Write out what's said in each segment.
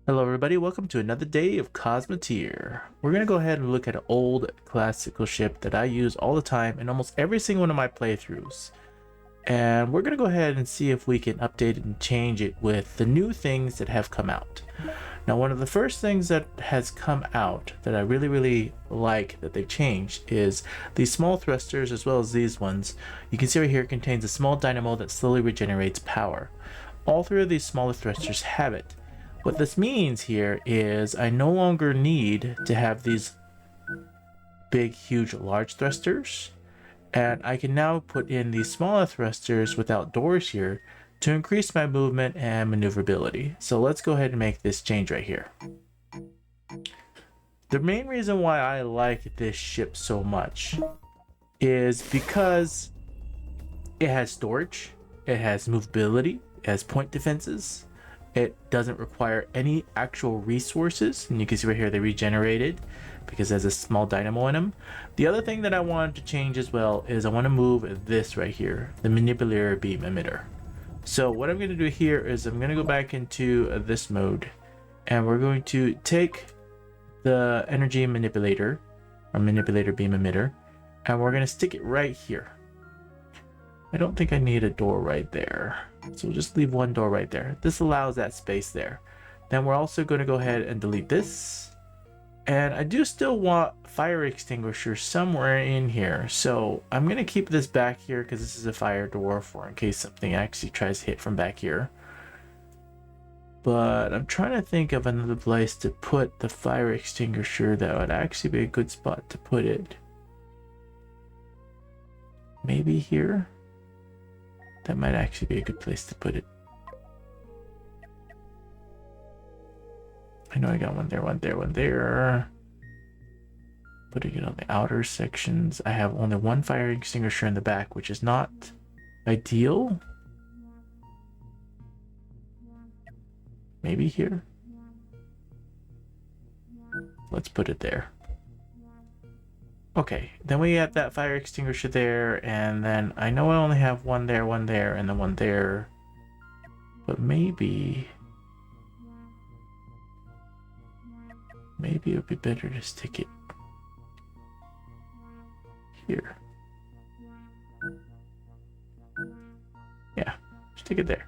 Hello everybody, welcome to another day of Cosmoteer. We're going to go ahead and look at an old classical ship that I use all the time in almost every single one of my playthroughs. And we're going to go ahead and see if we can update it and change it with the new things that have come out. Now, one of the first things that has come out that I really like that they've changed is these small thrusters as well as these ones. You can see right here it contains a small dynamo that slowly regenerates power. All three of these smaller thrusters have it. What this means here is I no longer need to have these big, huge, large thrusters, and I can now put in these smaller thrusters without doors here to increase my movement and maneuverability. So let's go ahead and make this change right here. The main reason why I like this ship so much is because it has storage, it has movability, it has point defenses. It doesn't require any actual resources, and you can see right here they regenerated because there's a small dynamo in them. The other thing that I wanted to change as well is I want to move this right here, the manipulator beam emitter. So what I'm going to do here is I'm going to go back into this mode, and we're going to take the energy manipulator, or manipulator beam emitter, and we're going to stick it right here. I don't think I need a door right there, so we'll just leave one door right there. This allows that space there. Then we're also going to go ahead and delete this, and I do still want fire extinguisher somewhere in here, so I'm going to keep this back here because this is a fire door for in case something actually tries to hit from back here. But I'm trying to think of another place to put the fire extinguisher that would actually be a good spot to put it. Maybe here? That might actually be a good place to put it. I know I got one there, one there, one there. Putting it on the outer sections. I have only one fire extinguisher in the back, which is not ideal. Maybe here. Let's put it there. Okay, then we have that fire extinguisher there, and then I know I only have one there, and then one there. But maybe it would be better to stick it here. Yeah, stick it there.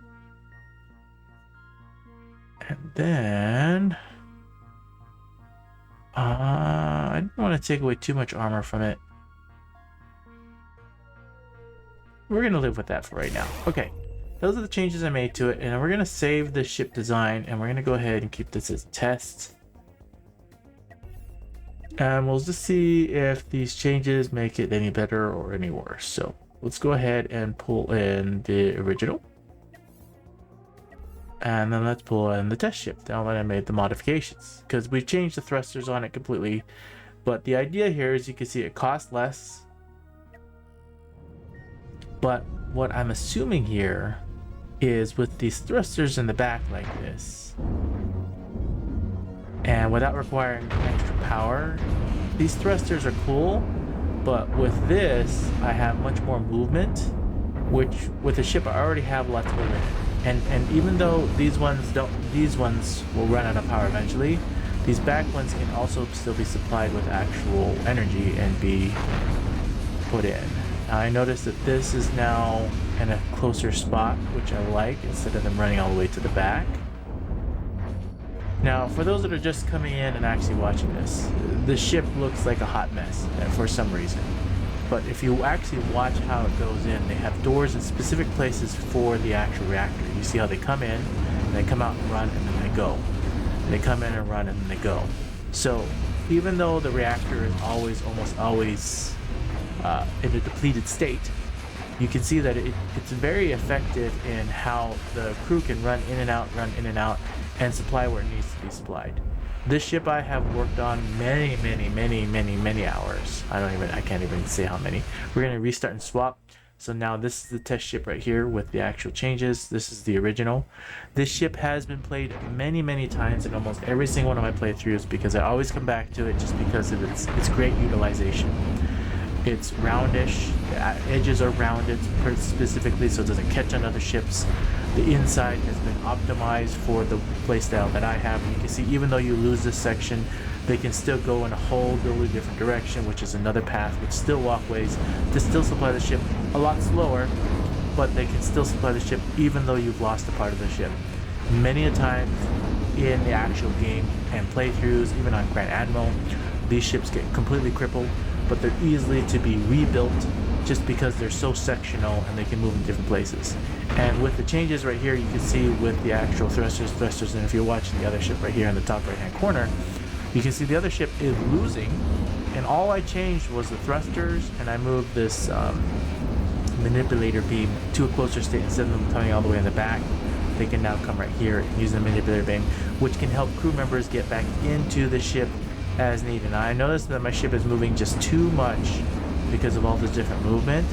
And then I don't want to take away too much armor from it. We're going to live with that for right now. Okay, those are the changes I made to it, and we're going to save the ship design, and we're going to go ahead and keep this as test. And we'll just see if these changes make it any better or any worse. So let's go ahead and pull in the original. And then let's pull in the test ship now that I made the modifications, because we changed the thrusters on it completely. But the idea here is you can see it costs less. But what I'm assuming here is with these thrusters in the back like this, and without requiring extra power, these thrusters are cool. But with this, I have much more movement, which with a ship I already have lots of movement. And even though these ones will run out of power eventually, these back ones can also still be supplied with actual energy and be put in. Now I noticed that this is now in a closer spot, which I like, instead of them running all the way to the back. Now, for those that are just coming in and actually watching this, the ship looks like a hot mess for some reason. But if you actually watch how it goes in, they have doors in specific places for the actual reactor. You see how they come in, and they come out and run, and then they go. And they come in and run, and then they go. So even though the reactor is almost always in a depleted state, you can see that it's very effective in how the crew can run in and out, and supply where it needs to be supplied. This ship I have worked on many hours. I can't even say how many. We're going to restart and swap. So now this is the test ship right here with the actual changes. This is the original. This ship has been played many times in almost every single one of my playthroughs because I always come back to it just because of its great utilization. It's roundish, the edges are rounded specifically so it doesn't catch on other ships. The inside has been optimized for the playstyle that I have. And you can see even though you lose this section, they can still go in a whole totally different direction, which is another path with still walkways to still supply the ship a lot slower, but they can still supply the ship even though you've lost a part of the ship. Many a times in the actual game and playthroughs, even on Grand Admiral, these ships get completely crippled, but they're easily to be rebuilt just because they're so sectional and they can move in different places. And with the changes right here, you can see with the actual thrusters, and if you're watching the other ship right here in the top right hand corner, you can see the other ship is losing, and all I changed was the thrusters, and I moved this manipulator beam to a closer state. Instead of them coming all the way in the back, they can now come right here and use the manipulator beam, which can help crew members get back into the ship as needed. Now I noticed that my ship is moving just too much because of all this different movement,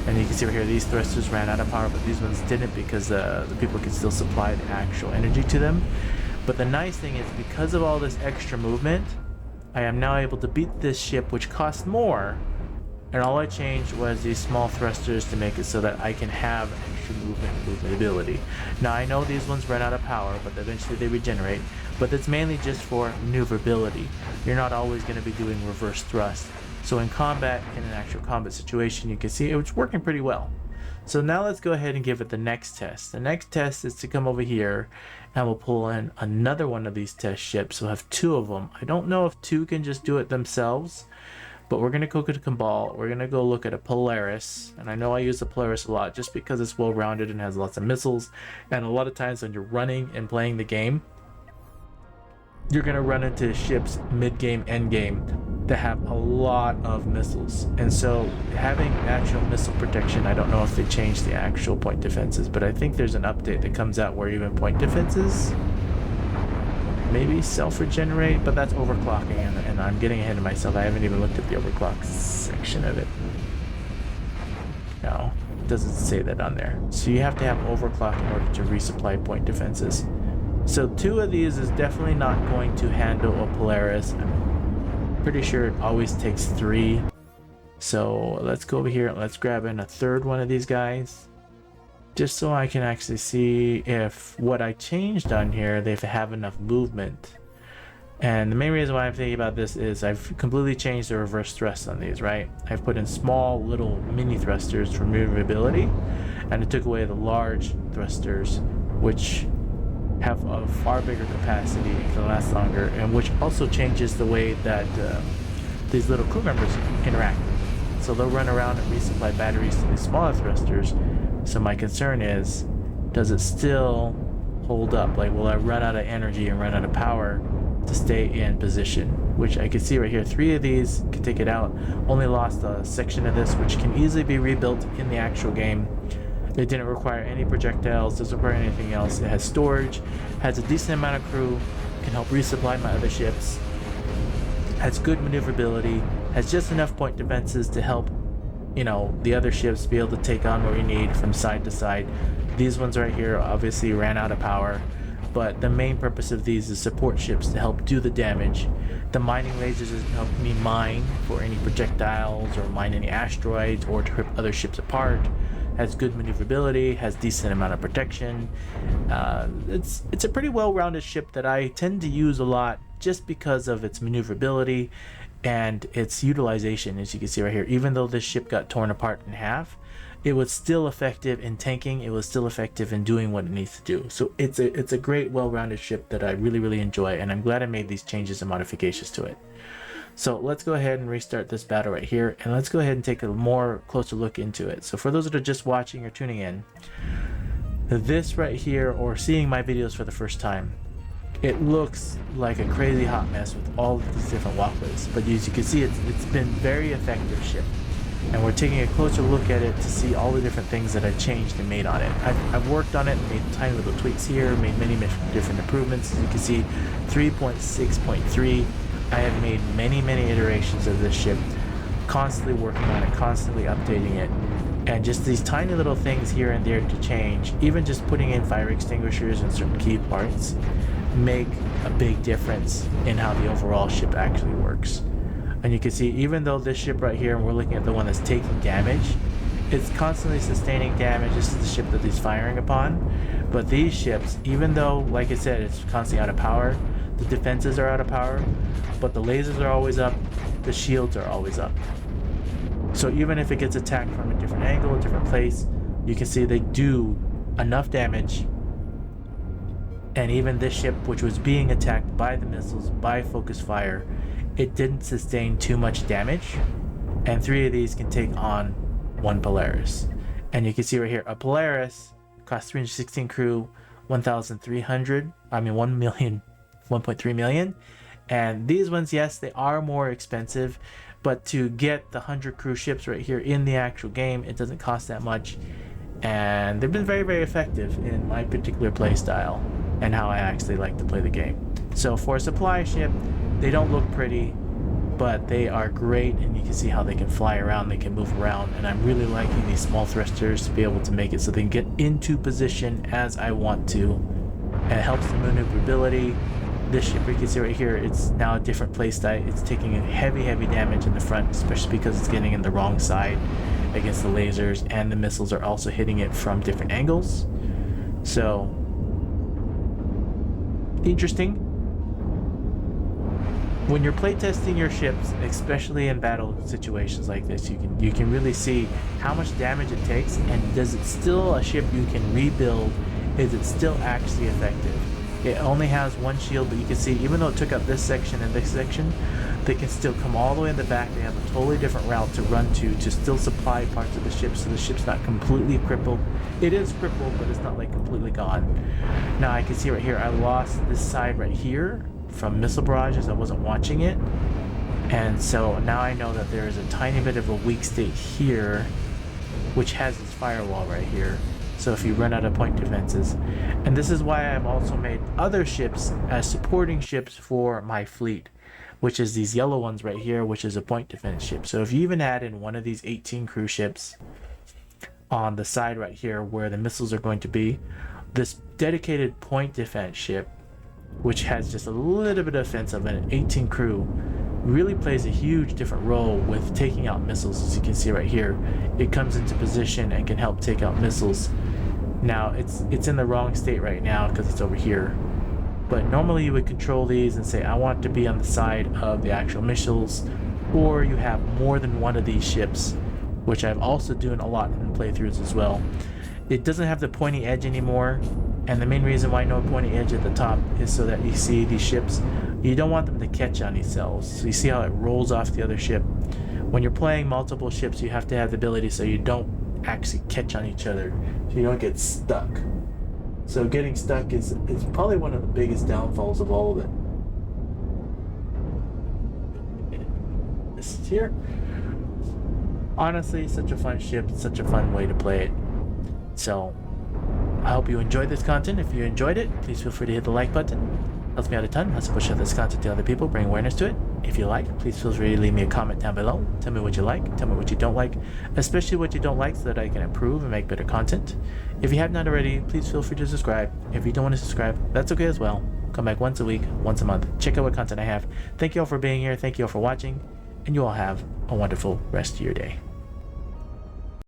and you can see right here these thrusters ran out of power, but these ones didn't because the people could still supply the actual energy to them. But the nice thing is, because of all this extra movement, I am now able to beat this ship, which costs more, and all I changed was these small thrusters to make it so that I can have extra movement ability. Now I know these ones run out of power, but eventually they regenerate, but that's mainly just for maneuverability. You're not always going to be doing reverse thrust. So in combat, in an actual combat situation, you can see it's working pretty well. So now let's go ahead and give it the next test. The next test is to come over here and we'll pull in another one of these test ships. We'll have two of them. I don't know if two can just do it themselves, but we're going to go to Cabal. We're going to go look at a Polaris. And I know I use the Polaris a lot just because it's well-rounded and has lots of missiles. And a lot of times when you're running and playing the game, you're going to run into ships mid-game, end-game that have a lot of missiles. And so having actual missile protection, I don't know if they changed the actual point defenses, but I think there's an update that comes out where even point defenses maybe self-regenerate, but that's overclocking, and I'm getting ahead of myself. I haven't even looked at the overclock section of it. No, it doesn't say that on there. So you have to have overclock in order to resupply point defenses. So two of these is definitely not going to handle a Polaris. I'm pretty sure it always takes three. So let's go over here and let's grab in a third one of these guys, just so I can actually see if what I changed on here, they have enough movement. And the main reason why I'm thinking about this is I've completely changed the reverse thrust on these, right? I've put in small little mini thrusters for maneuverability, and it took away the large thrusters, which have a far bigger capacity and can last longer, and which also changes the way that these little crew members interact. So they'll run around and resupply batteries to these smaller thrusters. So my concern is, does it still hold up? Like, will I run out of energy and run out of power to stay in position? Which I can see right here, 3 of these can take it out. Only lost a section of this, which can easily be rebuilt in the actual game. It didn't require any projectiles, doesn't require anything else. It has storage, has a decent amount of crew, can help resupply my other ships, has good maneuverability, has just enough point defenses to help, you know, the other ships be able to take on what we need from side to side. These ones right here obviously ran out of power, but the main purpose of these is support ships to help do the damage. The mining lasers is help me mine for any projectiles or mine any asteroids or to rip other ships apart. Has good maneuverability, has decent amount of protection. It's a pretty well-rounded ship that I tend to use a lot just because of its maneuverability and its utilization. As you can see right here, even though this ship got torn apart in half, it was still effective in tanking. It was still effective in doing what it needs to do. So it's a great, well-rounded ship that I really enjoy, and I'm glad I made these changes and modifications to it. So let's go ahead and restart this battle right here, and let's go ahead and take a more closer look into it. So for those that are just watching or tuning in, this right here, or seeing my videos for the first time, it looks like a crazy hot mess with all of these different walkways. But as you can see, it's been very effective ship. And we're taking a closer look at it to see all the different things that I've changed and made on it. I've worked on it, made tiny little tweaks here, made many different improvements. As you can see, 3.6.3. I have made many iterations of this ship, constantly working on it, constantly updating it, and just these tiny little things here and there to change, even just putting in fire extinguishers in certain key parts, make a big difference in how the overall ship actually works. And you can see, even though this ship right here, and we're looking at the one that's taking damage, it's constantly sustaining damage. This is the ship that he's firing upon. But these ships, even though, like I said, it's constantly out of power, the defenses are out of power, but the lasers are always up, the shields are always up. So even if it gets attacked from a different angle, a different place, you can see they do enough damage. And even this ship, which was being attacked by the missiles, by focus fire, it didn't sustain too much damage. And 3 of these can take on 1 Polaris. And you can see right here, a Polaris costs 316 crew, 1,300, 1.3 million. And these ones, yes, they are more expensive, but to get the 100 crew ships right here in the actual game, it doesn't cost that much. And they've been very, very effective in my particular play style and how I actually like to play the game. So for a supply ship, they don't look pretty, but they are great, and you can see how they can fly around, they can move around, and I'm really liking these small thrusters to be able to make it so they can get into position as I want to, and it helps the maneuverability. This ship, you can see right here, it's now a different playstyle. It's taking a heavy damage in the front, especially because it's getting in the wrong side against the lasers, and the missiles are also hitting it from different angles. So interesting. When you're playtesting your ships, especially in battle situations like this, you can really see how much damage it takes, and does it still a ship you can rebuild? Is it still actually effective? It only has 1 shield, but you can see even though it took out this section and this section, they can still come all the way in the back. They have a totally different route to run to still supply parts of the ship, so the ship's not completely crippled. It is crippled, but it's not like completely gone. Now I can see right here, I lost this side right here from missile barrages. I wasn't watching it, and so now I know that there is a tiny bit of a weak state here, which has this firewall right here. So if you run out of point defenses, and this is why I've also made other ships as supporting ships for my fleet, which is these yellow ones right here, which is a point defense ship. So if you even add in one of these 18 crew ships on the side right here where the missiles are going to be, this dedicated point defense ship, which has just a little bit of offensive and an 18 crew, really plays a huge different role with taking out missiles. As you can see right here, it comes into position and can help take out missiles. Now it's in the wrong state right now because it's over here, but normally you would control these and say I want to be on the side of the actual missiles, or you have more than one of these ships, which I'm also doing a lot in playthroughs as well. It doesn't have the pointy edge anymore, and the main reason why no pointy edge at the top is so that you see these ships, you don't want them to catch on themselves. So you see how it rolls off the other ship. When you're playing multiple ships, you have to have the ability so you don't actually catch on each other, so you don't get stuck. So getting stuck is probably one of the biggest downfalls of all of it. This is here. Honestly, such a fun ship, such a fun way to play it. So I hope you enjoyed this content. If you enjoyed it, please feel free to hit the like button. Helps me out a ton. Helps push out this content to other people, bring awareness to it. If you like, please feel free to leave me a comment down below. Tell me what you like, tell me what you don't like, especially what you don't like, so that I can improve and make better content. If you have not already, please feel free to subscribe. If you don't want to subscribe, that's okay as well. Come back once a week, once a month. Check out what content I have. Thank you all for being here. Thank you all for watching, and you all have a wonderful rest of your day.